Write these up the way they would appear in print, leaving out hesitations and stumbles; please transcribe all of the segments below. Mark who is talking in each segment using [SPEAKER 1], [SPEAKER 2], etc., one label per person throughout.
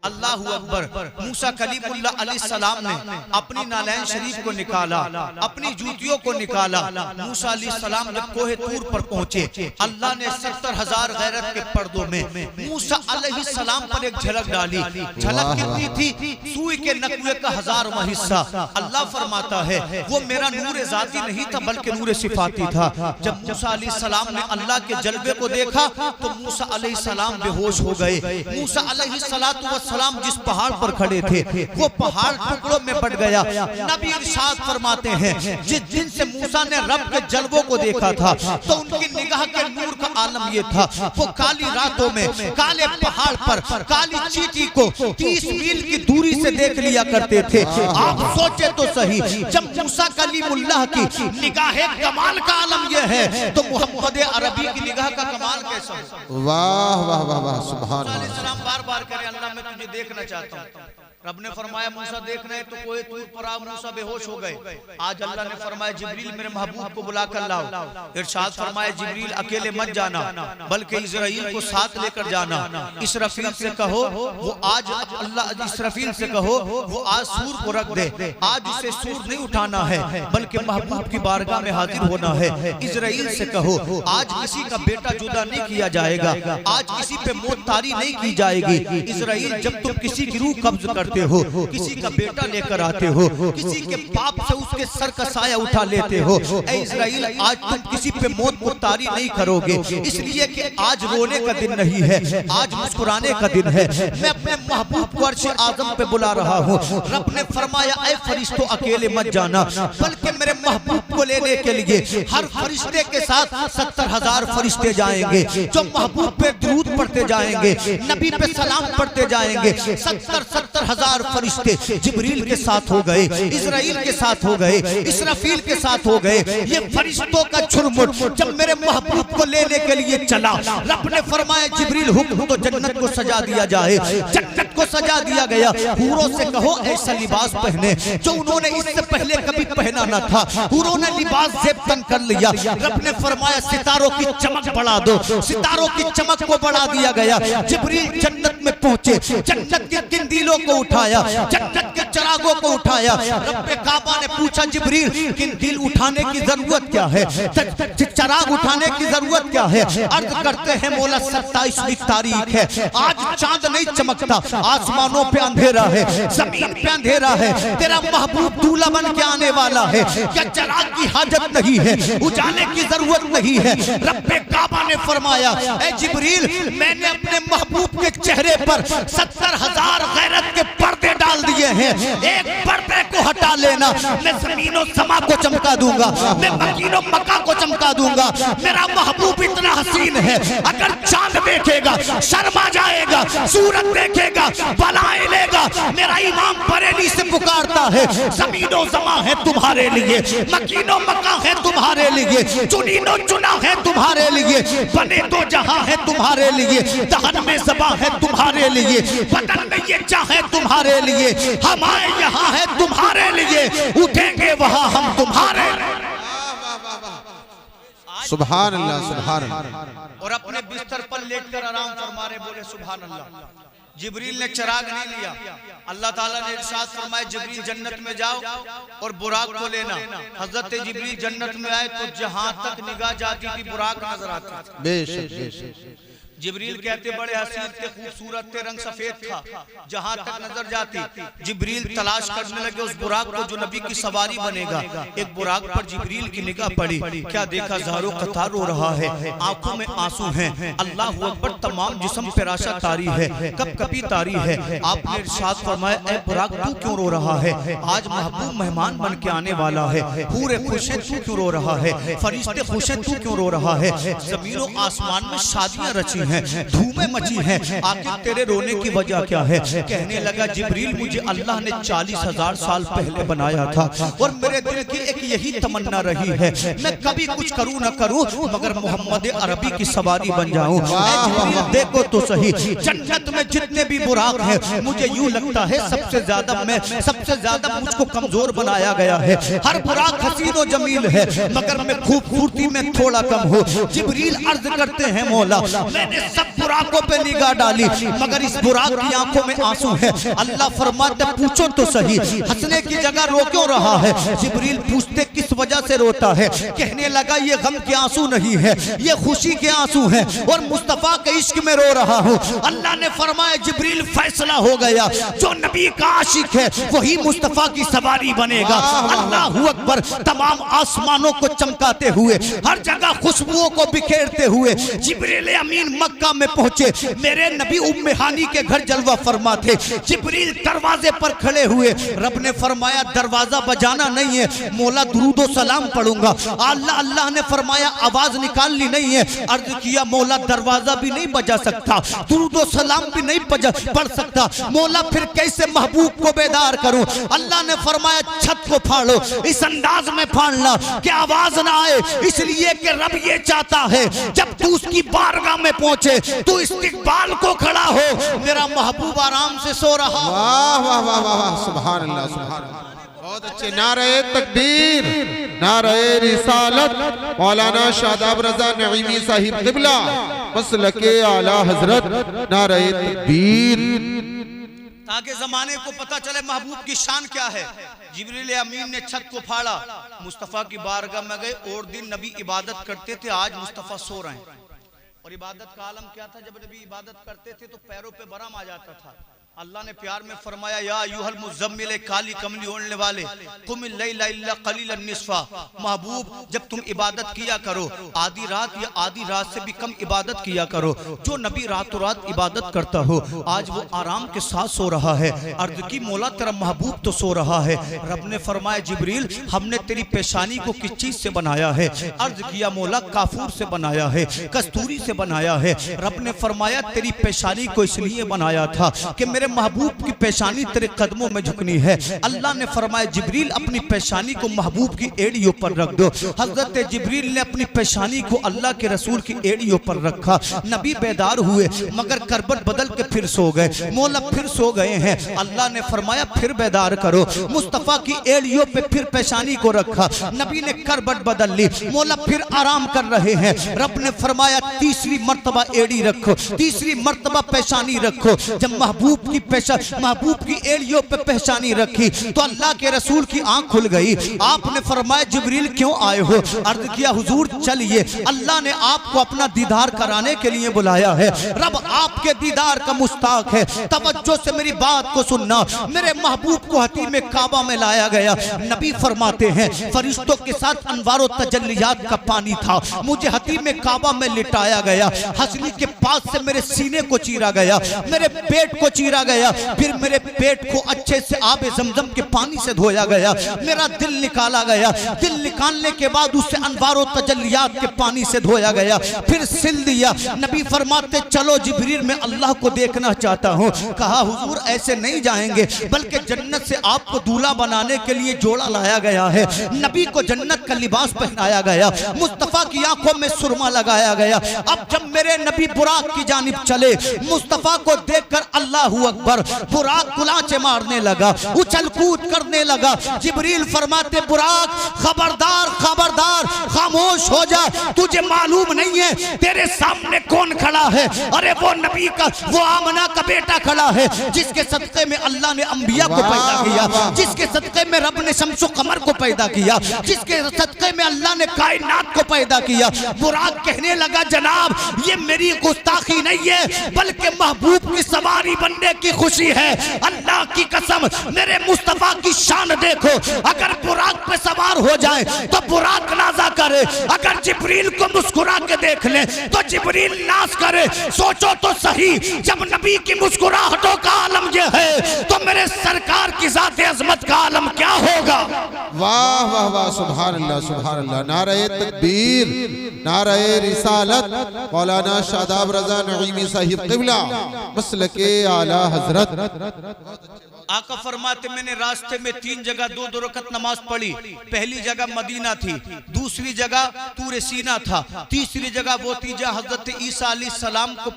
[SPEAKER 1] अल्लाहु अकबर। मूसा कलीमुल्लाह अलैहिस्सलाम ने अपनी नालैन शरीफ को निकाला, अपनी जूतियों को निकाला। मूसा अलैहिस्सलाम जब कोहे तूर पर पहुंचे, अल्लाह ने 70,000 गैरत के पर्दों में मूसा अलैहिस्सलाम पर एक झलक डाली। झलक कितनी थी? सुई के नकुए का 1000वां हिस्सा। अल्लाह फरमाता है वो मेरा नूर जाती नहीं था बल्कि नूर सिफाती था। जब मूसा अलैहिस्सलाम ने अल्लाह के जलवे को देखा तो मूसा अलैहिस्सलाम बेहोश हो गए। मूसा अलैहिस्सलातु सलाम जिस पहाड़ पर खड़े थे वो पहाड़ टुकड़ों में बट गया। नबी इरशाद फरमाते हैं जिस दिन से मूसा ने रब के जलवों को देखा था तो उनकी निगाह के नूर का आलम ये था, वो काली रातों में काले पहाड़ पर काली चींटी को 30 मील की दूरी से देख लिया करते थे। आप सोचे तो सही, जब मूसा कलीमुल्लाह की निगाह कमाल का आलम ये है तो मोहम्मद अरबी की निगाह का कमाल कैसा?
[SPEAKER 2] वाह वाह वाह वाह, सुभान अल्लाह।
[SPEAKER 1] बार बार करे अल्लाह मैं तुझे देखना चाहता हूँ। रब ने फरमाया मूसा देखना है तो कोई तूर पर आ। मूसा बेहोश हो गए। आज अल्लाह ने फरमाया जिब्रील मेरे महबूब को बुला कर लाओ। इरशाद फरमाया जिब्रील अकेले मत जाना बल्कि इस्राइल को साथ लेकर जाना। इसराफील से कहो वो आज अल्लाह इसराफील से कहो वो आज सूर को रख दे। आज उसे सूर नहीं उठाना है बल्कि महबूब की बारगाह में हाजिर होना है। इस्राइल से कहो आज किसी का बेटा जुदा नहीं किया जाएगा, आज किसी पे मौत तारी नहीं की जाएगी। इस्राइल जब तुम किसी की रूह कब्ज करते हो, किसी का बेटा लेकर आते हो, किसी के पाप से उसके सर का साया उठा लेते हो, ऐ इस्राइल आज तुम किसी पे मौत को तारी नहीं करोगे। इसलिए कि आज रोने का दिन नहीं है, आज मुस्कुराने का दिन है। मैं अपने महबूब को अर्श आज़म पे बुला रहा हूँ। रब ने फरमाया ऐ फरिश्तों अकेले मत जाना बल्कि मेरे महबूब को लेने के लिए हर फरिश्ते के साथ 70,000 फरिश्ते जाएंगे जो महबूब पे दुरूद पढ़ते जाएंगे, नबी पे सलाम पढ़ते जाएंगे। 70,000 फरिश्ते जिब्रील के साथ हो गए, इस्राइल के साथ हो गए, इसराफील के साथ हो गए। ये फरिश्तों का झुरमुट जब मेरे महबूब को लेने के लिए चला, रब ने फरमाया जिब्रील हुक्म तो जन्नत को सजा दिया जाए। जन्नत को सजा दिया गया। हूरों से कहो ऐसा लिबास पहने जो उन्होंने इससे पहले कभी पहना न था। हूरों ने लिबास ज़ेबतन कर लिया। रब ने फरमाया सितारों की चमक बढ़ा दो। सितारों की चमक को बढ़ा दिया गया। जिब्रील जन्नत में पहुंचे, जन्नत के किंदीलों को उठाया, जन्नत के चरागों को उठाया। रब्बे काबा ने पूछा जिब्रील किंदील उठाने की जरूरत क्या है, चराग उठाने की जरूरत क्या है? अर्ज करते हैं मौला 27वीं तारीख है, आज चांद नहीं चमकता, आसमानों पे अंधेरा है, जमीन पे अंधेरा है। तेरा महबूब दूल्हा बन के आने वाला है। क्या चराग की हाजत नहीं है, उजाले की जरूरत नहीं है? रब्बे काबा ने फरमाया ऐ जिब्रील मैंने अपने महबूब के चेहरे पर 70,000 गैरत के पर्दे डाल दिए हैं। एक पर्दे को हटा लेना, मैं ज़मीनो समा को चमका दूंगा, मैं मकीनो मक्का को चमका दूंगा। मेरा महबूब इतना हसीन है, अगर चांद देखेगा शर्मा जाएगा, सूरत देखेगा बलाए लेगा। मेरा इमाम बरेली से पुकारता है ज़मीनो समा है तुम्हारे लिए, मकीनो मक्का है तुम्हारे लिए, चुनीनो चुना है तुम्हारे लिए, बने तो जहां है तुम्हारे लिए, दहन में ज़बा है तुम्हारे लिए, बदन में ये चाहे तुम्हारे लिए, हम आए यहाँ है तुम्हारे लिए, उठेंगे वहां हम तुम्हारे।
[SPEAKER 2] सुभान अल्लाह, सुभान अल्लाह।
[SPEAKER 1] और अपने बिस्तर पर लेटकर आराम फरमारे बोले सुभान अल्लाह। जिब्रील ने चराग नहीं लिया। अल्लाह ताला ने इरशाद फरमाया जिब्रील जन्नत में जाओ और बुराक को लेना। हजरत जिब्रील जन्नत में आए तो जहां तक निगाह जाती थी बुराक नजर आता था।
[SPEAKER 2] बेशक बेशक।
[SPEAKER 1] जिब्रील कहते बड़े हसीन थे, खूबसूरत थे, रंग सफेद था। जहां तक नजर जाती जिब्रील तलाश करने लगे उस बुराक को जो नबी की सवारी बनेगा। एक बुराक पर जिब्रील की निगाह पड़ी, क्या देखा ज़ारो कतार रो रहा है, आंखों में आंसू हैं। अल्लाह अकबर, तमाम जिस्म पे राशा तारी है, कब कभी तारी है। आपने इरशाद फरमाया ऐ बुराक तू क्यों रो रहा है, आज महबूब मेहमान बन के आने वाला है। पूरे खुश है तू क्यों रो रहा है, फरिश्ते खुश है तू क्यों रो रहा है। जमीनों आसमान में शादियां रची हैं, धूमें मची हैं, आखिर तेरे रोने की वजह क्या है? कहने लगा जिब्रील मुझे अल्लाह ने 40,000 साल पहले बनाया था और मेरे दिल की एक यही तमन्ना रही है मैं कभी कुछ करूं न करूं मगर मोहम्मद अरबी की सवारी बन जाऊं। देखो तो सही जन्नत में जितने भी बुराक हैं मुझे यूं लगता है सबसे ज्यादा मुझको कमजोर बनाया गया है। हर बुराक हसीन और जमील है मगर मैं खूबसूरती में थोड़ा कम हूँ। जिब्रील अर्ज करते हैं मौला मैंने मैंने सब बुराकों पे निगाह डाली मगर इस बुराक की आंखों में आंसू है। अल्लाह फरमाते पूछो तो सही, हंसने की जगह रो क्यों रहा है? जिब्रील पूछते किस वजह से रोता है? कहने लगा ये गम के आंसू नहीं है, ये खुशी के आंसू हैं और मुस्तफा के इश्क में रो रहा हूँ। अल्लाह ने फरमाया जिब्रील फैसला हो गया, जो नबी का आशिक है वही मुस्तफा की सवारी बनेगा। अल्लाह अकबर। तमाम आसमानों को चमकाते हुए, हर जगह खुशबुओं को बिखेरते हुए जिब्रील अमीन मक्का में पहुंचे। मेरे नबी उम्मे हानी के घर जलवा फरमा थे। जिब्रील दरवाजे पर खड़े हुए, रब ने फरमाया दरवाजा बजाना नहीं है, मौला दुरूदो सलाम पढ़ूंगा। अल्लाह ने फरमाया आवाज निकालनी नहीं है। अर्ज किया मौला दरवाजा भी नहीं बजा सकता, दुरूदो सलाम भी नहीं पढ़ सकता, मौला फिर कैसे महबूब को बेदार करूं? अल्लाह ने फरमाया छत को फाड़ो, इस अंदाज में फाड़ना कि आवाज ना आए, इसलिए कि रब ये चाहता है जब तू उसकी बारगाह में पहुंचे तू इस्तिकबाल को खड़ा हो। मेरा महबूब आराम से सो रहा।
[SPEAKER 2] वाह वाह वाह वाह, सुभान अल्लाह सुभान अल्लाह। बहुत अच्छे। नारे तकबीर, नारे रिसालत, मौलाना शादाब रजा नईमी साहिब क़िबला मसलके आला हजरत, नारे तकबीर।
[SPEAKER 1] ताकि जमाने को पता चले महबूब की शान क्या है। जिब्रील अमीन ने छत को फाड़ा, मुस्तफ़ा की बारगाह में गए और दिन नबी इबादत करते थे, आज मुस्तफ़ा सो रहे हैं। और इबादत का आलम क्या था? जब नबी इबादत करते थे तो पैरों पे बरम आ जाता था। अल्लाह ने प्यार में फरमाया या अय्युहल मुज़म्मिल, काली कमली ओढ़ने वाले, कुमिल लैला इल्ला क़लीलन निस्फा। महबूब जब तुम इबादत किया करो आधी रात या आधी रात से भी कम इबादत किया करो। जो नबी रातों रात इबादत करता हो आज वो आराम के साथ सो रहा है। अर्ज़ की मौला तेरा महबूब तो सो रहा है। रब ने फरमाया जिब्रील हमने तेरी पेशानी को किस चीज से बनाया है? अर्ज़ किया मौला काफूर से बनाया है, कस्तूरी से बनाया है। रब ने फरमाया तेरी पेशानी को इसलिए बनाया था कि मेरे महबूब की पेशानी तेरे कदमों में झुकनी है। अल्लाह ने फरमाया जिब्रील अपनी पेशानी को महबूब की एड़ियों पर रख दो। हजरत जिब्रील ने अपनी पेशानी को अल्लाह के रसूल की एड़ियों पर रखा। नबी बेदार हुए मगर करबट बदल के फिर सो गए। मौला फिर सो गए हैं। अल्लाह ने फरमाया फिर बेदार करो। मुस्तफ़ा की एड़ियों पे फिर पेशानी को रखा। नबी ने करबट बदल ली, मौला फिर आराम कर रहे हैं। रब ने फरमाया तीसरी मर्तबा एड़ी रखो, तीसरी मर्तबा पेशानी रखो। जब महबूब की एड़ियों पे पेशानी रखी तो अल्लाह के रसूल की आंख खुल गई। आपने फरमाया जिब्रील क्यों आए हो? अर्ज किया हुजूर चलिए, अल्लाह ने आपको अपना दीदार कराने के लिए बुलाया है। रब आपके दीदार का मुस्ताक है। तवज्जो से मेरी बात को सुनना। मेरे महबूब को हतीम काबा में लाया गया। नबी फरमाते हैं फरिश्तों के साथ अनवार और तजल्लियात का पानी था। मुझे हतीम काबा में लिटाया गया। हसली के पास से मेरे सीने को चीरा गया, मेरे पेट को चीरा गया, फिर मेरे पेट को अच्छे से आबे ज़मज़म के पानी से धोया गया। मेरा दिल निकाला गया, दिल निकालने के बाद उससे अनवारों तजल्लियात के पानी से धोया गया, फिर सिल दिया। नबी फरमाते चलो जिब्रील मैं अल्लाह को देखना चाहता हूँ। कहा हुजूर ऐसे नहीं जाएंगे, बल्कि जन्नत से आपको दूल्हा बनाने के लिए जोड़ा लाया गया है। नबी को जन्नत का लिबास पहनाया गया, मुस्तफ़ा की आंखों में सुरमा लगाया गया। अब जब मेरे नबी बुराक की जानिब चले, मुस्तफ़ा को देखकर अल्लाह अकबर, बुराक कुलाचे मारने लगा, उछल कूद करने लगा। जिब्रील फरमाते बुराक खबरदार खबरदार, खामोश हो जा, तुझे मालूम नहीं है तेरे सामने कौन खड़ा है? अरे वो नबी का, वो आमना का बेटा खड़ा है, जिसके सदक़े में अल्लाह ने अंबिया को पैदा किया, जिसके सदक़े में रब ने शम्स कमर को पैदा किया, जिसके सदक़े में अल्लाह ने कायनात को पैदा किया। बुराक कहने लगा जनाब ये मेरी गुस्ताखी नहीं है, बल्कि महबूब की सवारी बनने की खुशी है। अल्लाह की कसम मेरे मुस्तफा की शान देखो, अगर बुराक पे सवार हो जाए तो बुराक नाजा करे, अगर जिब्रील को मुस्कुरा के देख ले तो जिब्रील नाज करे। सोचो तो सही, जब नबी की मुस्कुराहटों का आलम ये है तो मेरे सरकार की ज़ात अज़मत का आलम क्या होगा?
[SPEAKER 2] वाह वाह वाह, सुभान अल्लाह सुभान अल्लाह। नारे तकबीर, नारे रिसालत, मौलाना शादाब रजा नईमी साहिब क़िबला मसलके आला हजरत।
[SPEAKER 1] आका फरमाते मैंने रास्ते में 3 जगह 2-2 रकत नमाज पढ़ी। पहली जगह मदीना थी, दूसरी जगह तूरे सीना था, तीसरी जगह वो थी जहाँ हजरत ईसा अलैहिस्सलाम को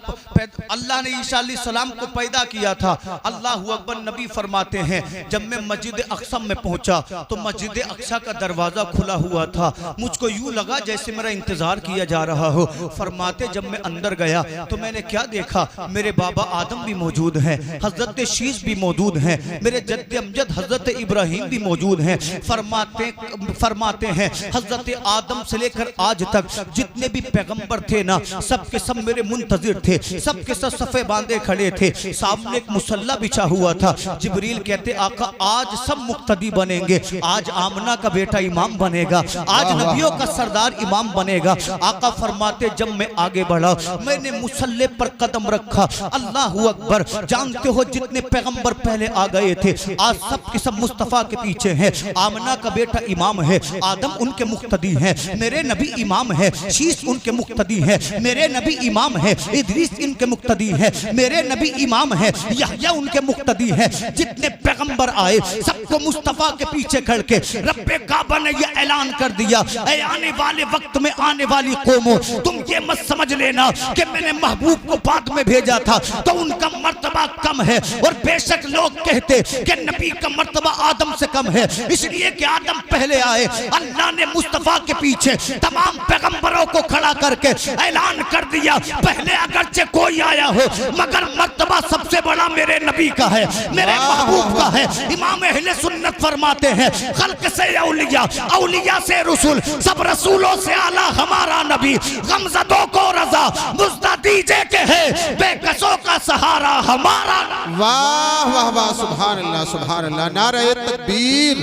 [SPEAKER 1] अल्लाह ने ईसा अलैहिस्सलाम को पैदा किया था। अल्लाह अकबर। नबी फरमाते हैं जब मैं मस्जिद अक्सा में पहुंचा तो मस्जिद अक्सा का दरवाजा खुला हुआ था। मुझको यूं लगा जैसे मेरा इंतजार किया जा रहा हो। फरमाते जब मैं अंदर गया तो मैंने क्या देखा, मेरे बाबा आदम भी मौजूद हैं, हजरत शीश भी मौजूद हैं, मेरे जद्द अमजद हजरत इब्राहिम भी मौजूद हैं। फरमाते हैं हजरत आदम से लेकर आज तक जितने भी पैगंबर थे ना, सबके सब मेरे मुंतजिर थे, सबके सब सफे बांधे खड़े थे। सामने एक मुसल्ला बिछा हुआ था। जिब्रील कहते आका आज सब मुक्तदी बनेंगे, आज आमना का बेटा इमाम बनेगा, आज नबियों का सरदार इमाम बनेगा। आका फरमाते जब मैं आगे बढ़ा मैंने मुसल्ले पर कदम रखा, अल्लाह अकबर। जानते हो जितने पैगंबर पहले आ गए थे आज सब के सब मुस्तफा के पीछे हैं। आमना का बेटा इमाम है, आदम उनके मुक्तदी हैं, मेरे नबी इमाम है, शीश उनके मुक्तदी है, मेरे नबी इमाम है, इदरीस इनके मुक्तदी है, मेरे नबी इमाम है, यहया उनके मुक्तदी है। जितने पैगंबर आए सबको मुस्तफा के पीछे करके रब्बे काबा ने यह ऐलान कर दिया, ऐ आने वाले वक्त में आने वाली कौमों तुम ये मत समझ लेना कि मैंने महबूब को बाद में भेजा था तो उनका मर्तबा कम है। और बेशक लोग कहते कि नबी का मर्तबा आदम से कम है, इसलिए कि आदम पहले आए। अल्लाह ने मुस्तफा के पीछे तमाम पैगंबरों को खड़ा करके ऐलान कर दिया, पहले अगरचे कोई आया हो मगर मर्तबा सबसे बड़ा मेरे नबी का है, मेरे महबूब का है। इमाम अहले सुन्नत फरमाते हैं खल्क से औलिया, औलिया से रसूल, सब रसूलों से आला हमारा नबी। गमज़दों को रजा मुज़्दा दीजे के है, बेकसों का सहारा हमारा।
[SPEAKER 2] वाह वाह वाह, सुभान अल्लाह सुभान अल्लाह। नारे तकबीर,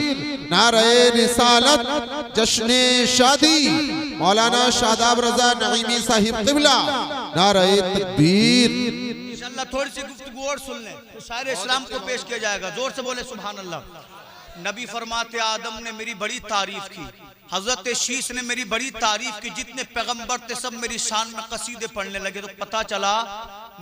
[SPEAKER 2] नारे रिसालत, जश्ने शादी मौलाना शादाब रजा नईमी साहिब क़िबला, नारे तकबीर।
[SPEAKER 1] इंशाअल्लाह थोड़ी सी गुफ्तगू और सुन लें तो शायर इस्लाम को पेश किया जाएगा। जोर से बोले सुभान अल्लाह। नबी फरमाते आदम ने मेरी बड़ी तारीफ की, हजरत शीश ने मेरी बड़ी तारीफ की, जितने पैगंबर थे सब मेरी शान में कसीदे पढ़ने लगे। तो पता चला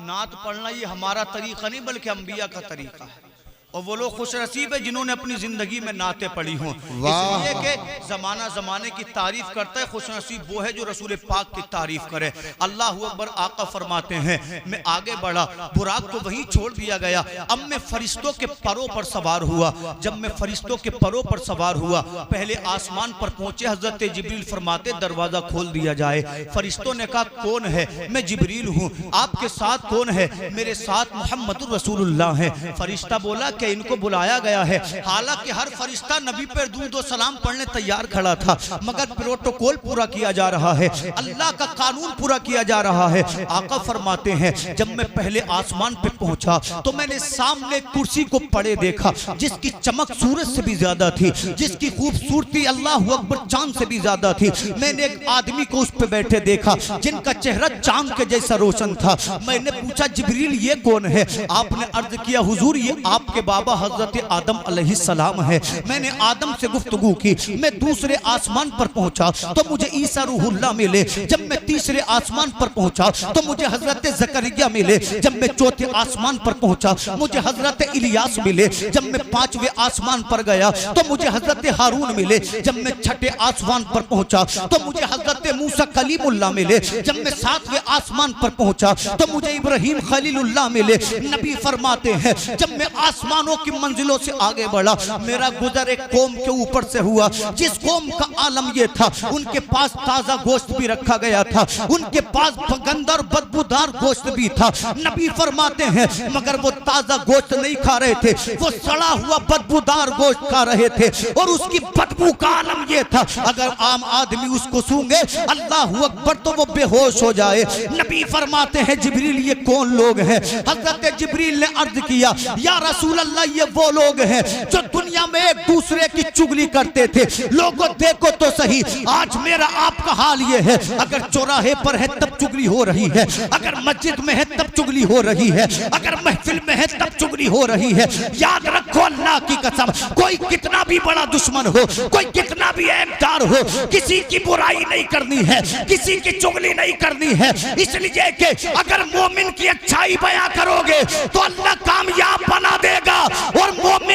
[SPEAKER 1] नात पढ़ना ये हमारा तरीका नहीं बल्कि अंबिया का तरीका है। और वो लोग खुश नसीब है जिन्होंने अपनी जिंदगी में नाते पढ़ी हों, इसलिए कि जमाना जमाने की तारीफ करता है, खुश नसीब वो है जो रसूल पाक की तारीफ करे। अल्लाह अकबर। आका फरमाते हैं मैं आगे बढ़ा, बुराक को वहीं छोड़ दिया गया। अब मैं फरिश्तों के परों पर सवार हुआ। जब मैं फरिश्तों के परों पर सवार हुआ पहले आसमान पर पहुंचे, हजरत जिब्रील फरमाते दरवाजा खोल दिया जाए। फरिश्तों ने कहा कौन है? मैं जिब्रील हूँ। आपके साथ कौन है? मेरे साथ मोहम्मद रसूलुल्लाह है। फरिश्ता बोला कि इनको बुलाया गया है। हालांकि हर फरिश्ता नबी पर दूध और सलाम पढ़ने तैयार खड़ा था, मगर प्रोटोकॉल पूरा किया जा रहा है, अल्लाह का कानून पूरा किया जा रहा है। आका फरमाते हैं जब मैं पहले आसमान पे पहुंचा तो मैंने सामने कुर्सी को पड़े देखा, जिसकी चमक सूरज से भी ज्यादा थी, जिसकी खूबसूरती अल्लाह अकबर चांद से भी ज्यादा थी। मैंने एक आदमी को उस पे बैठे देखा जिनका चेहरा चांद के जैसा रोशन था। मैंने पूछा जिब्रील ये कौन है? आपने अर्ज किया हुजूर ये आपके बाबा हजरत आदम अलैहिस्सलाम है। मैंने आदम से गुफ्तगू की। मैं दूसरे आसमान पर पहुंचा तो मुझे ईसा रूहुल्लाह मिले। जब मैं तीसरे आसमान पर पहुंचा तो मुझे हजरत जकरिया मिले। जब मैं चौथे आसमान पर पहुंचा मुझे हजरत इलियास मिले। जब मैं पांचवें आसमान पर गया तो मुझे हजरत हारून मिले। जब मैं छठे आसमान पर पहुंचा तो मुझे हजरत मूसा कलीमुल्लाह मिले। जब मैं सातवें आसमान पर पहुंचा तो मुझे इब्राहिम खलीलुल्लाह मिले। नबी फरमाते हैं जब मैं आसमानों की मंजिलों से आगे बढ़ा, मेरा गुजर एक कौम के ऊपर से हुआ जिस कौम का आलम यह था उनके पास ताजा गोश्त भी रखा गया था, उनके पास गंदा और बदबूदार गोश्त भी था। नबी फरमाते हैं मगर वो ताजा गोश्त नहीं खा रहे थे, वो सड़ा हुआ बदबूदार गोश्त खा रहे थे। और उसकी बदबू का आलम यह था अगर आम आदमी उसको सूंघे अल्लाह अकबर तो वो बेहोश हो जाए। नबी फरमाते हैं जिब्रील ये कौन लोग हैं? हजरत जिब्रील ने अर्ज किया या रसूल अल्लाह ये वो लोग हैं जो दुनिया में एक दूसरे की चुगली करते थे। लोगों देखो तो सही आज मेरा आपका हाल ये है, अगर चौराहे पर है तब चुगली हो रही है, अगर मस्जिद में है तब चुगली हो रही है, अगर महफिल में है तब चुगली हो रही है। याद रखो अल्लाह की कसम कोई कितना भी बड़ा दुश्मन हो, कोई कितना भी ऐबदार हो, किसी की बुराई नहीं करनी है, किसी की चुगली नहीं करनी है। इसलिए कि अगर मोमिन की अच्छाई बयां करोगे तो अल्लाह कामयाब बना देगा और मोमिन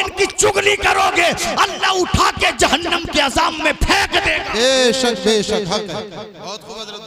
[SPEAKER 1] अल्लाह उठा के जहन्नम के अजाब में फेंक देगा।
[SPEAKER 2] बेशक हक है। बहुत खूब हज़रत,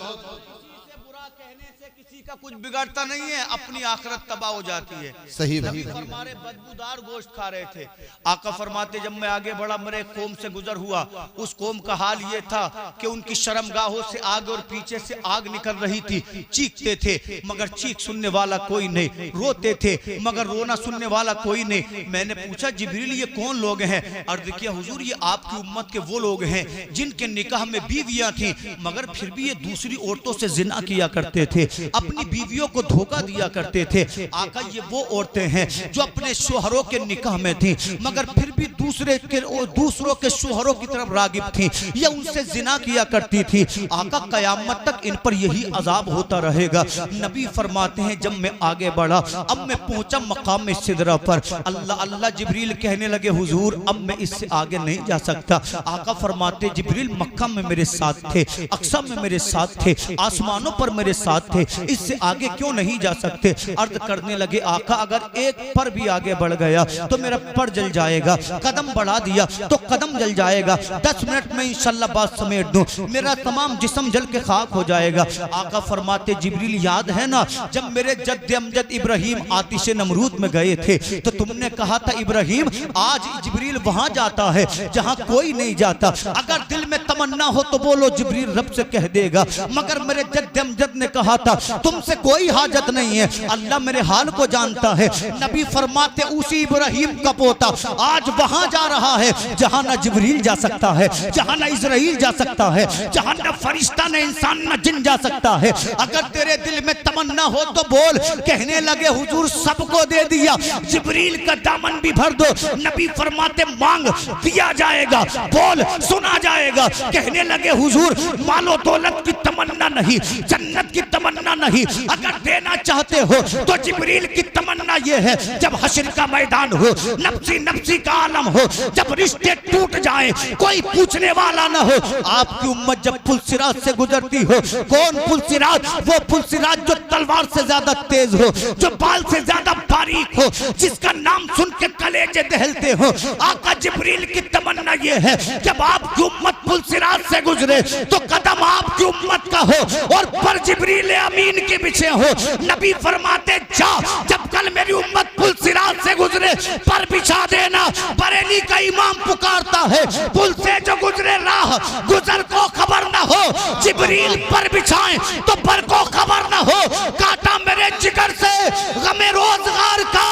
[SPEAKER 1] बुरा कहने से किसी का कुछ बिगड़ता नहीं है, अपनी आखिरत तबाह हो जाती है।
[SPEAKER 2] सही
[SPEAKER 1] नबी फरमाने बदबूदार गोश्त खा रहे थे। आका फरमाते जब मैं आगे बढ़ा मेरे कौम से गुजर हुआ, उस कौम का हाल ये था कि उनकी शर्मगाहों से आगे और पीछे से आग निकल रही थी। चीखते थे मगर चीख सुनने वाला कोई नहीं, रोते थे मगर रोना सुनने वाला कोई नहीं। मैंने पूछा जिब्रील ये कौन लोग हैं? अर्ज़ किया हुजूर ये आपकी उम्मत के वो लोग हैं जिनके निकाह में बीवियां थी मगर फिर भी ये दूसरी औरतों से जिना किया करते थे, अपनी बीवियों को धोखा दिया करते थे। आका ये वो औरतें हैं जो अपने शोहरों के निकाह में थी मगर फिर भी दूसरों के शोहरों की तरफ रागिब थी या उनसे जिना किया करती थी। आका कयामत तक इन पर यही अजाब होता रहेगा। नबी फरमाते हैं जब मैं आगे बढ़ा अब मैं पहुंचा मकाम सिदरा पर, अल्लाह अल्लाह जिब्रील कहने लगे हुजूर अब मैं इससे आगे नहीं जा सकता। आका फरमाते जिब्रील मक्का में मेरे साथ थे, अक्सा में मेरे साथ थे, आसमानों पर मेरे साथ थे, इससे आगे क्यों नहीं जा सकते? अर्ज करने लगे आका अगर एक पर भी आगे बढ़ गया तो मेरा पर जल जाएगा, कदम बढ़ा दिया तो कदम जल जाएगा, 10 मिनट में इंशाल्लाह बात समेट दूं, मेरा तमाम जिस्म जल के खाक हो जाएगा। आका फरमाते जिब्रील याद है ना जब मेरे जद्द अमजद इब्राहिम आतिश नमरूद में गए थे तो तुमने कहा था इब्राहिम आज जिब्रील वहां जाता है जहां कोई नहीं जाता, अगर दिल में तमन्ना हो तो बोलो जिब्रील रब से कह देगा। मगर मेरे जद्द अमजद ने कहा था तुमसे कोई हाजत नहीं है, अल्लाह मेरे हाल को जानता है। नबी फरमाते उसी इब्राहिम का पोता आज वहां जा रहा है जहां न जिब्रील जा सकता है, जहां न इज़राइल जा सकता है, जहां न फरिश्ता न इंसान न जिन जा सकता है। अगर तेरे दिल में तमन्ना हो तो बोल। कहने लगे हुजूर सबको दे दिया, जिब्रील का दामन भी भर दो। नबी फरमाते मांग दिया जाएगा, बोल सुना जाएगा। कहने लगे हुजूर मालो दौलत की तमन्ना नहीं, जन्नत की तमन्ना नहीं, अगर देना चाहते हो तो जिब्रील की तमन्ना ये है जब हश्र का मैदान हो, नफ्सी नफ्सी का आलम हो, जब रिश्ते टूट जाए कोई पूछने वाला ना हो। आपकी उम्मत जब पुलसिरात से गुजरती हो, कौन पुलसिरात? वो पुलसिरात जो तलवार से ज्यादा तेज हो, जो बाल से ज्यादा बारीक हो, जिसका नाम सुन के कलेजे दहलते हो। आका जिब्रील की तमन्ना ये है जब आपकी उम्मत पुलसिरात से गुजरे तो कदम आपकी उम्मत का हो और पर जिब्रील अमीन के पीछे हो। नबी फरमाते जा जब कल मेरी उम्मत पुलसिरात से गुजरे पर बिछा देना। बरेली का इमाम पुकारता है पुल से जो गुजरे राह गुजर को खबर ना हो, जिब्रील पर बिछाएं तो पर को खबर ना हो। काटा मेरे जिगर से गमे रोजगार का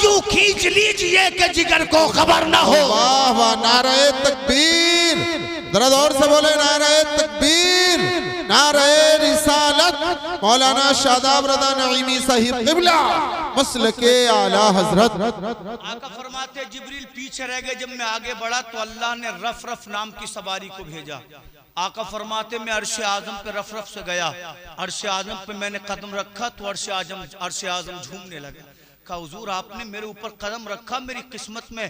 [SPEAKER 1] यूं खींच लीजिए कि जिगर को खबर ना हो।
[SPEAKER 2] वाह वाह, नारे तकबीर, जरा जोर से बोले नारे तकबीर, नारे रिसालत। मौलाना शादाब रज़ा नईमी साहिब क़िबला मसलके आला हजरत।
[SPEAKER 1] आका फरमाते जिब्रील पीछे रह गए, जब मैं आगे बढ़ा तो अल्लाह ने रफ रफ नाम की सवारी को भेजा। आका फरमाते मैं अर्श आजम पे रफ रफ से गया, अर्श आजम पे मैंने कदम रखा तो अर्श आजम झूमने लगे। कहा हुजूर आपने मेरे ऊपर कदम रखा, मेरी किस्मत में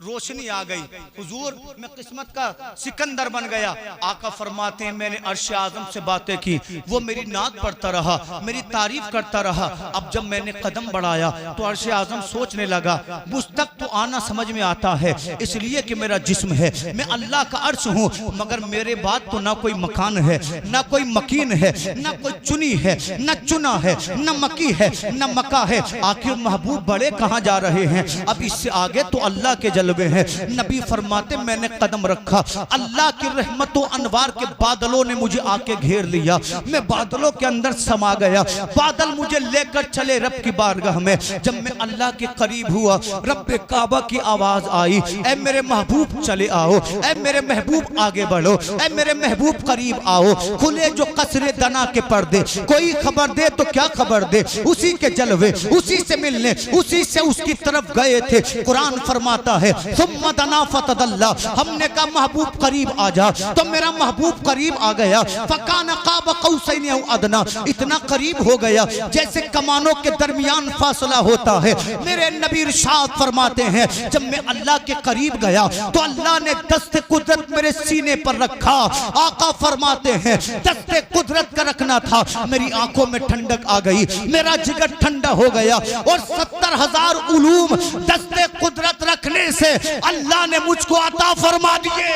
[SPEAKER 1] रोशनी आ गई, हुजूर मैं किस्मत का सिकंदर बन गया। आका फरमाते हैं मैंने अर्श आजम से बातें की, वो मेरी नात पढ़ता रहा, मेरी तारीफ करता रहा। अब जब मैंने कदम बढ़ाया तो अर्श आजम सोचने लगा मुझ तक तो आना समझ में आता है इसलिए कि मेरा जिस्म है, मैं अल्लाह का अर्श हूँ, मगर मेरे बाद तो ना कोई मकान है, ना कोई मकीन है, ना कोई चुनी है, ना चुना है, ना मकी है, ना मका है। आखिर महबूब बड़े कहाँ जा रहे हैं? अब इससे आगे तो अल्लाह के जलवे हैं। नबी फरमाते मैंने कदम रखा, अल्लाह की रहमतों अनवार के बादलों ने मुझे आके घेर लिया, मैं बादलों के अंदर समा गया, बादल मुझे लेकर चले रब की बारगाह में। जब मैं अल्लाह के करीब हुआ रब काबा की आवाज आई, ऐ मेरे महबूब चले आओ, ऐ मेरे महबूब आगे बढ़ो, ऐ मेरे महबूब करीब आओ। खुले जो कसरे दना के पर्दे, कोई खबर दे तो क्या खबर दे, उसी के जलवे, उसी से मिलने, उसी से उसकी तरफ गए थे। कुरान फरमाता है सुम्मा दना फतदल्ला, हमने कहा महबूब करीब आ जा, तो मेरा महबूब करीब आ गया। फकान क़ाब क़ौसैन औ अदना, इतना करीब हो गया जैसे कमानों के दरमियान फासला होता है। मेरे नबी इरशाद फरमाते हैं जब मैं अल्लाह के करीब गया तो अल्लाह ने दस्ते कुदरत मेरे सीने पर रखा। आका फरमाते हैं दस्ते कुदरत का रखना था, मेरी आंखों में ठंडक आ गई, मेरा जिगर ठंडा हो गया और 70,000 उलूम दस्ते कुदरत रखने से अल्लाह ने मुझको अता फरमा दिए।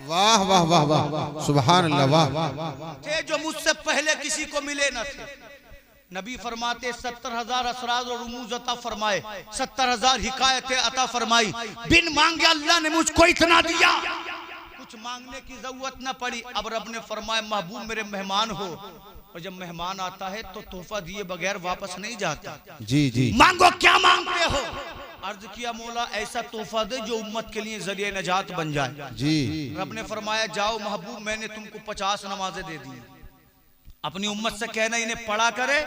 [SPEAKER 2] वाह वाह वाह वाह, सुभान अल्लाह, वाह।
[SPEAKER 1] थे जो मुझसे पहले किसी को मिले न थे। नबी फरमाते 70,000 असरार और रुमूज अता फरमाए, 70,000 हिकायतें अता फरमाई। बिन मांगे अल्लाह ने मुझको इतना दिया, कुछ मांगने की जरूरत न पड़ी। अब रब ने फरमाया महबूब मेरे मेहमान हो, और जब मेहमान आता है तो तोहफा दिए बगैर वापस नहीं जाता।
[SPEAKER 2] जी जी,
[SPEAKER 1] मांगो क्या मांगते हो? अर्ज किया मौला ऐसा तोहफा दे जो उम्मत के लिए जरिए नजात बन जाए।
[SPEAKER 2] जी।
[SPEAKER 1] रब ने फरमाया जाओ महबूब मैंने तुमको 50 नमाजें दे दी, अपनी उम्मत से कहना इन्हें पढ़ा करे,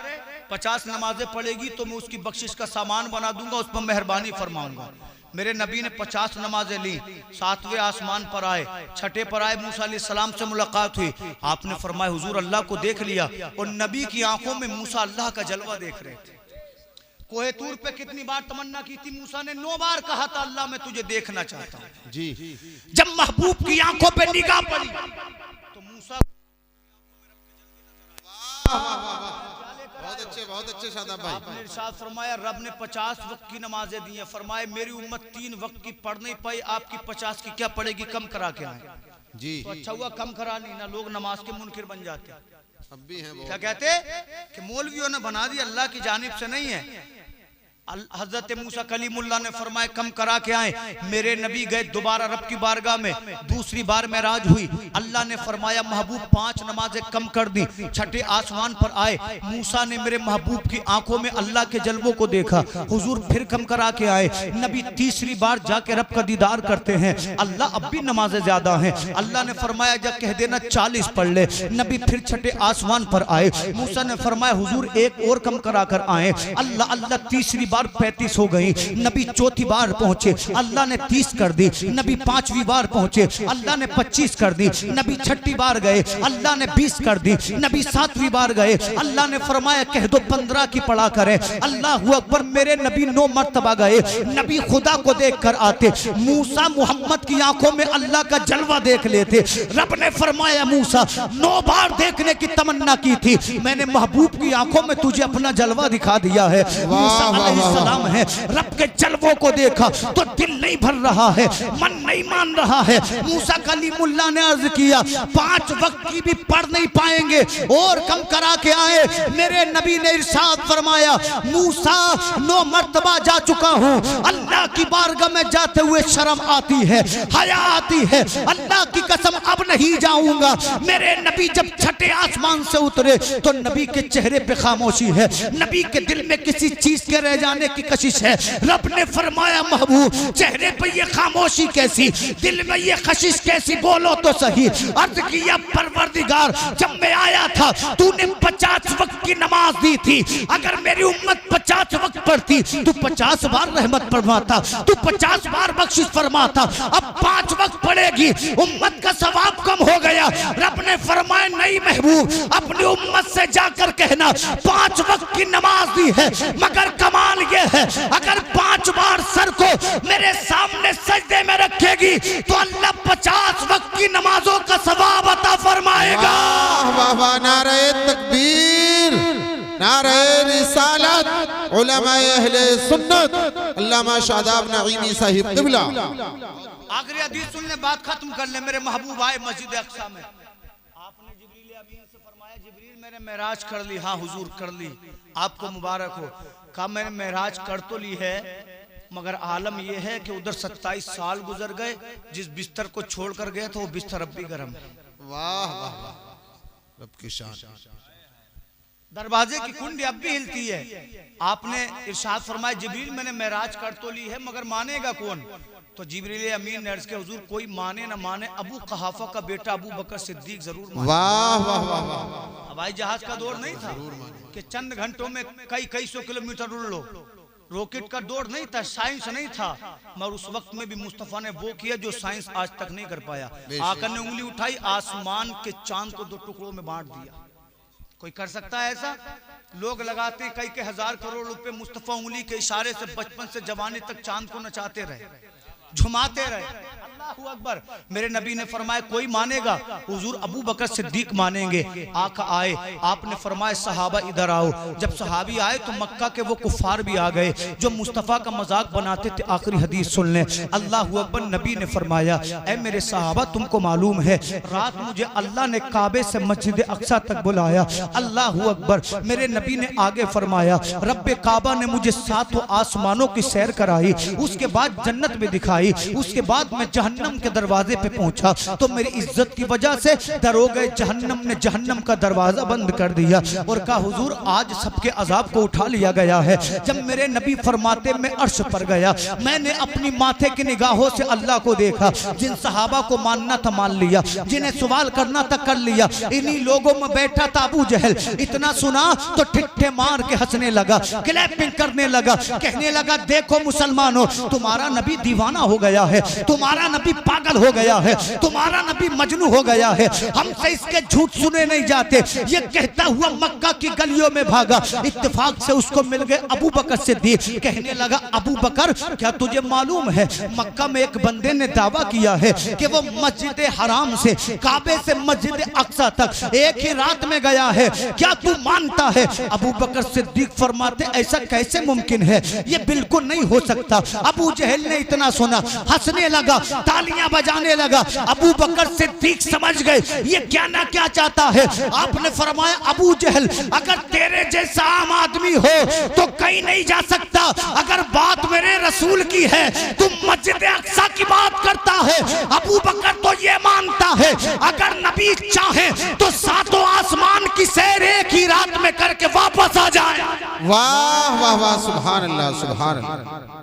[SPEAKER 1] 50 नमाजें पढ़ेगी तो मैं उसकी बख्शिश का सामान बना दूंगा, उस पर मेहरबानी फरमाऊंगा। मेरे नबी ने 50 नमाजें ली, 7वें आसमान पर आए, 6ठे पर आए, मूसा अलैहिस्सलाम से मुलाकात हुई। आपने फरमाया हुजूर अल्लाह को देख लिया, और नबी की आंखों में मूसा अल्लाह का जलवा देख रहे थे। कोहे तूर पे कितनी बार तमन्ना की थी, मूसा ने 9 बार कहा था अल्लाह मैं तुझे देखना चाहता हूं।
[SPEAKER 2] जी।
[SPEAKER 1] जब महबूब की आंखों पे निगाह पड़ी तो मूसा
[SPEAKER 2] बहुत अच्छे शादाब भाई।
[SPEAKER 1] आपने इरशाद फरमाया रब ने 50 वक्त की नमाजें दी हैं, फरमाए मेरी उम्मत 3 वक्त की पढ़ नहीं पाई, आपकी 50 की क्या पड़ेगी, कम करा के आए।
[SPEAKER 2] जी।
[SPEAKER 1] तो अच्छा हुआ कम करा नहीं, ना लोग नमाज के मुनकिर बन जाते।
[SPEAKER 2] अब भी हैं
[SPEAKER 1] क्या कहते कि मौलवियों ने बना दी, अल्लाह की जानिब से नहीं है। हजरत मूसा कलीमुल्लाह ने फरमाया कम करा के आए। मेरे नबी गए दोबारा रब की बारगाह में, दूसरी बार मेराज हुई। अल्लाह ने फरमाया महबूब 5 नमाजें कम कर दी। 6ठे आसमान पर आए, मूसा ने मेरे महबूब की आंखों में अल्लाह के जलवों को देखा, हुजूर फिर कम करा के आए। नबी तीसरी बार जाके रब का दीदार करते हैं, अल्लाह अब भी नमाजें ज्यादा हैं। अल्लाह ने फरमाया जब कह देना 40 पढ़ ले। नबी फिर 6ठे आसमान पर आए, मूसा ने फरमाया हुजूर एक और कम करा कर आए। अल्लाह अल्लाह तीसरी बार 35 हो गई। नबी चौथी बार पहुंचे, अल्लाह ने 30 कर दी। नबी 5वीं बार पहुंचे, अल्लाह ने 25 कर दी। नबी 6ठी बार गए, अल्लाह ने 20 कर दी। नबी 7वीं बार गए, अल्लाह ने फरमाया कह दो 15 की पढ़ा करे। अल्लाह अकबर, मेरे नबी 9 मर्तबा गए। नबी खुदा को देख कर आते, मूसा मोहम्मद की आंखों में अल्लाह का जलवा देख लेते। रब ने फरमाया मूसा 9 बार देखने की तमन्ना की थी, मैंने महबूब की आंखों में तुझे अपना जलवा दिखा दिया है। मूसा सलाम है, रब के जलवों को देखा तो दिल नहीं भर रहा है, मन नहीं मान रहा है। मूसा कलीमुल्लाह ने अर्ज किया 5 वक्त की भी पढ़ नहीं पाएंगे, और कम करा के आए। मेरे नबी ने इरशाद फरमाया मूसा 9 मर्तबा जा चुका हूँ, अल्लाह की बारगाह में जाते हुए शर्म आती है, हया आती है, अल्लाह की कसम अब नहीं जाऊंगा। मेरे नबी जब 6ठे आसमान से उतरे तो नबी के चेहरे पे खामोशी है, नबी के दिल में किसी चीज के रह जाने की कशिश है। रब ने फरमाया महबूब चेहरे पे ये खामोशी कैसी, दिल में ये कशिश कैसी, बोलो तो सही। अर्ज किया परवरदिगार जब मैं आया था तूने 50 वक्त की नमाज दी थी, अगर मेरी उम्मत 50 वक्त पढ़ती तू 50 बार रहमत फरमाता, तू 50 बार बख्शिश फरमाता। अब 5 वक्त पढ़ेगी, उम्मत का सवाब कम हो गया। रब ने फरमाया नहीं महबूब, अपनी उम्मत से जाकर कहना 5 वक्त की नमाज दी है, मगर कमाल ये है अगर 5 बार सर को मेरे सामने सजदे में रखेगी तो अल्लाह 50 वक्त की नमाजों का सवाब अता फरमाएगा।
[SPEAKER 2] वाह वाह, नारे तकबीर, नारे रिसालत, उलमाए अहले सुन्नत, अल्लामा शादाब नईमी साहिब क़िबला।
[SPEAKER 1] आखिरी हदीस सुन ले, बात खत्म कर ले। मेरे महबूब आए मस्जिद अक्सा में, आपने जिब्रील अमीन से फरमाया जिब्रील मैंने मेराज कर ली। हाँ हुजूर कर ली, आपको मुबारक हो। कहा मैंने मेराज कर तो ली है, मगर आलम यह है कि उधर 27 साल गुजर गए, जिस बिस्तर को छोड़कर गए तो वो बिस्तर अब भी गर्म है।
[SPEAKER 2] वाह वाह, रब की शान।
[SPEAKER 1] दरवाजे की कुंडी अब भी हिलती है। आपने इरशाद फरमाया जिब्रील मैंने मेराज कर तो ली है, मगर मानेगा कौन? तो जिब्रील अमीन ने अर्ज किया हुजूर कोई माने ना माने, अबू कहाफा का बेटा अबू बकर सिद्दीक जरूर माने।
[SPEAKER 2] वाह वाह वाह,
[SPEAKER 1] हवाई जहाज का दौर नहीं था कि चंद घंटों में कई सौ किलोमीटर उड़ लो, रॉकेट का दौर नहीं था, साइंस नहीं था, मगर उस वक्त में भी मुस्तफा ने वो किया जो साइंस आज तक नहीं कर पाया। आका ने उंगली उठाई, आसमान के चांद को 2 टुकड़ों में बांट दिया। कोई कर सकता है ऐसा? लोग लगाते हैं कई के 1000 करोड़ रुपए, मुस्तफा उंगली के इशारे से बचपन से जवानी तक चांद को नचाते रहे। झुमाते रहे। अल्लाहू अकबर। मेरे नबी ने फरमाया कोई मानेगा? हुजूर अबू बकर सिद्दीक मानेंगे। आका आए, आपने फरमाया सहाबा इधर आओ। जब सहाबी आए तो मक्का के वो कुफार भी आ गए जो मुस्तफ़ा का मजाक बनाते थे। आखिरी हदीस सुन लें। अल्लाहू अकबर। नबी ने फरमाया ऐ मेरे सहाबा, तुमको मालूम है रात मुझे अल्लाह ने काबे से मस्जिद अक्सा तक बुलाया। अल्लाहू अकबर। मेरे नबी ने आगे फरमाया रब्बे काबा ने मुझे 7 आसमानों की सैर कराई, उसके बाद जन्नत में दिखाई, उसके बाद मैं जहन्नम के दरवाजे पे पहुंचा तो मेरी इज्जत की वजह से दरोगे जहन्नम ने जहन्नम का दरवाजा बंद कर दिया और कहा हुजूर आज सबके अजाब को उठा लिया गया है। जब मेरे नबी फरमाते मैं अर्श पर गया, मैंने अपनी माथे की निगाहों से अल्लाह को देखा। जिन सहाबा को मानना था मान लिया, जिन्हें सवाल करना था कर लिया। इन्हीं लोगों में बैठा था अबू जहल। इतना सुना तो ठिठ्ठे मार के हंसने लगा, क्लैपिंग करने लगा, कहने लगा देखो मुसलमानों, तुम्हारा नबी दीवाना हो गया है, तुम्हारा नबी पागल हो गया है, तुम्हारा नबी मजनू हो गया है, हमसे इसके झूठ सुने नहीं जाते। ये कहता हुआ मक्का की गलियों में भागा। इत्तेफाक से उसको मिल गए अबू बकर सिद्दीक। कहने लगा अबू बकर क्या तुझे मालूम है मक्का में एक बंदे ने दावा किया है कि वो मस्जिद हराम से काबे से मस्जिद अक्सा तक एक ही रात में गया है, क्या तू मानता है? अबू बकर सिद्दीक फरमाते ऐसा कैसे मुमकिन है, ये बिल्कुल नहीं हो सकता। अबू जहल ने इतना सुना हंसने लगा, तालियां बजाने लगा। अबू बकर सिद्दीक समझ गए ये क्या ना क्या चाहता है। आपने फरमाया अबू जहल अगर तेरे जैसा आम आदमी हो तो कहीं नहीं जा सकता, अगर बात मेरे रसूल की है तुम मस्जिद अक्सा की बात करता है। अबू बकर तो ये मानता है अगर नबी चाहे तो 7 आसमान की सैर एक ही रात में करके वापस आ जाए।
[SPEAKER 2] वाह वाह वाह, सुभान अल्लाह सुभान अल्लाह।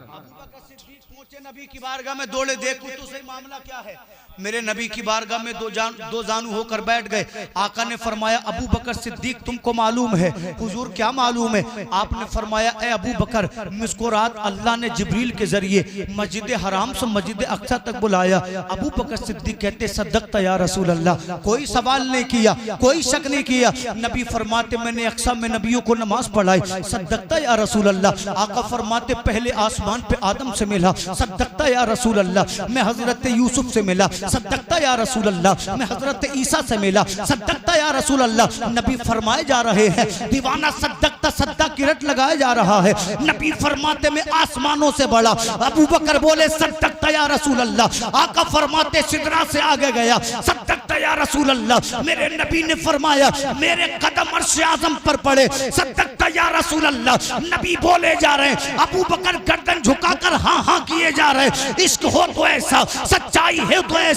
[SPEAKER 1] नबी की बारगाह में दौड़े, देखो तो सही मामला क्या है। मेरे नबी की बारगाह में दो जानू होकर बैठ गए। आका ने फरमाया अबू बकर सिद्दीक तुमको मालूम है? हुजूर क्या मालूम है? आपने फरमाया ए अबू बकर मुझको रात अल्लाह ने जिब्रील के जरिए मस्जिद हराम से मस्जिद अक्सा तक बुलाया। अबू बकर सिद्दीक कहते सद्दक़्ता या रसूल अल्लाह, कोई सवाल नहीं किया, कोई शक नहीं किया। नबी फरमाते मैंने अक्सा में नबियों को नमाज पढ़ाई। सद्दक़्ता या रसूल अल्लाह। आका फरमाते पहले आसमान पे आदम से मिला। सद्दक़्ता या रसूल अल्लाह। मैं हजरत यूसुफ से मिला। सद्दक़्ता या रसूल अल्लाह। मैं हजरत ईसा से मिला। सद्दक़्ता या रसूल अल्लाह। नबी फरमाए जा रहे हैं दीवाना सद्दक़्ता सद्दा की रट लगाया जा रहा है। नबी फरमाते में आसमानों से बड़ा। अबू बकर बोले सद्दक़्ता या रसूल अल्लाह। आका फरमाते सिदरा से आगे गया। सद्दक़्ता या रसूल अल्लाह। मेरे नबी ने फरमाया मेरे कदम अर्श आज़म पर पड़े। सद्दक़्ता या रसूल अल्लाह। नबी बोले जा रहे हैं, अबू बकर गर्दन झुकाकर हाँ हाँ किए जा रहे। इश्क हो तो ऐसा, सच्चाई है तो ऐसी।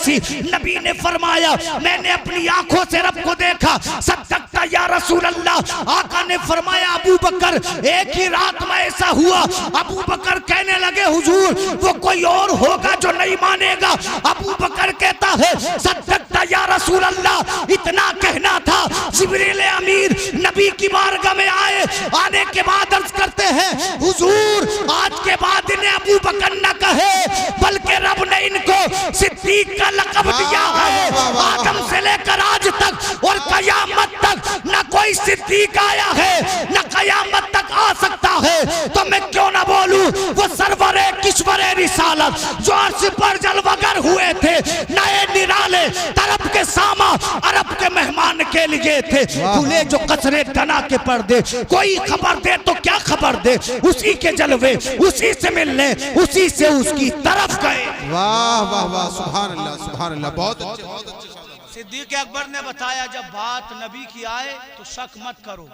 [SPEAKER 1] नबी ने फरमाया मैंने अपनी आंखों से रब को देखा। सद्दक़्ता या रसूल अल्लाह। आका ने फरमाया अबू बकर एक ही रात में ऐसा हुआ। अबू बकर कहने लगे हुजूर वो कोई और होगा जो नहीं मानेगा। अबू बकर कहता है सद्दक़्ता या रसूल अल्लाह। इतना कहना था जिब्रील अमीर नबी की बारगाह में आए। आने के बाद अर्ज करते हैं हुजूर आज के बाद इन्हें अबू बकर न कहे बल्कि रब ने इनको सिद्दीक का लक़ब दिया है। आदम से लेकर आज तक और कयामत तक न कोई सिद्दीक आया है न कयामत तक आ सकता है। तो मैं क्यों ना बोलूं वो सरवरे किश्वरे रिसालत जो अर्श पर जलवगर हुए थे, नए निराले तरफ के सामा अरब के मेहमान के लिए थे। खुले जो कसरे तना के पर्दे, कोई खबर दे तो क्या खबर दे, उसी के जलवे उसी से मिलने उसी से उसकी तरफ गए।
[SPEAKER 2] वाह वाह वाह, सुभान अल्लाह सुभान अल्लाह। बहुत अच्छे बहुत अच्छे।
[SPEAKER 1] सिद्दीक़ अकबर ने बताया जब बात नबी की आए तो शक मत करो,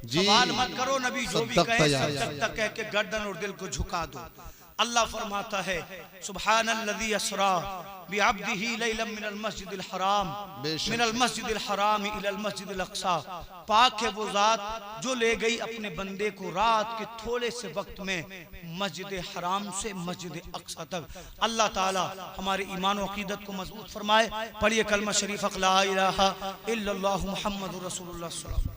[SPEAKER 1] सवाल मत करो। नबी जो भी कहे सद्दक़्ता कह के गर्दन और दिल को झुका दो। अल्लाह फरमाता है सुब्हानल्लज़ी अस्रा बिअब्दिही लैलन मिनल मस्जिदिल हराम मिनल मस्जिदिल हराम इलल मस्जिदिल अक्सा। पाक है वो ज़ात जो ले गई अपने बंदे को रात के थोड़े से वक्त में मस्जिद हराम से मस्जिद अक्सा तक। अल्लाह ताला हमारे ईमान और अकीदत को मजबूत फरमाए। पढ़िए कलमा शरीफ ला इलाहा इल्लल्लाहु मुहम्मदुर रसूलुल्लाह।